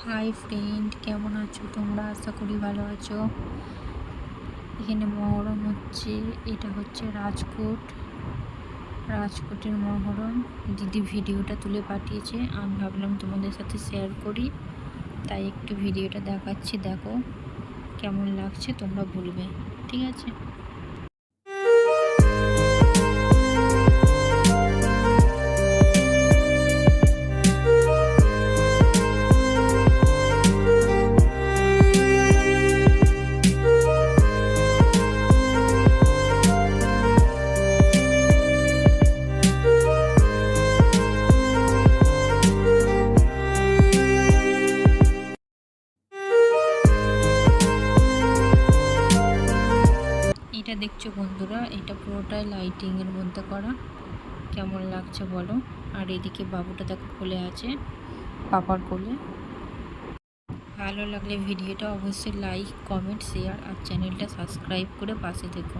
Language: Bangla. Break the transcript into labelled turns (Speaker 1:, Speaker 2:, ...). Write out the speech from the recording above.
Speaker 1: হাই ফ্রেন্ড, কেমন আছো তোমরা? আশা করি ভালো আছো। এখানে মহরম হচ্ছে, এটা হচ্ছে রাজকোটের মহরম। দিদি ভিডিওটা তুলে পাঠিয়েছে, আমি ভাবলাম তোমাদের সাথে শেয়ার করি, তাই একটু ভিডিওটা দেখাচ্ছি। দেখো কেমন লাগছে তোমরা বলবে, ঠিক আছে? এটা দেখছো বন্ধুরা, এটা পুরোটাই লাইটিংয়ের মধ্যে করা। কেমন লাগছে বলো। আর এদিকে বাবুটা দেখো কোলে আছে, পাপার কোলে। ভালো লাগলে ভিডিওটা অবশ্যই লাইক, কমেন্ট, শেয়ার আর চ্যানেলটা সাবস্ক্রাইব করে পাশে থেকো।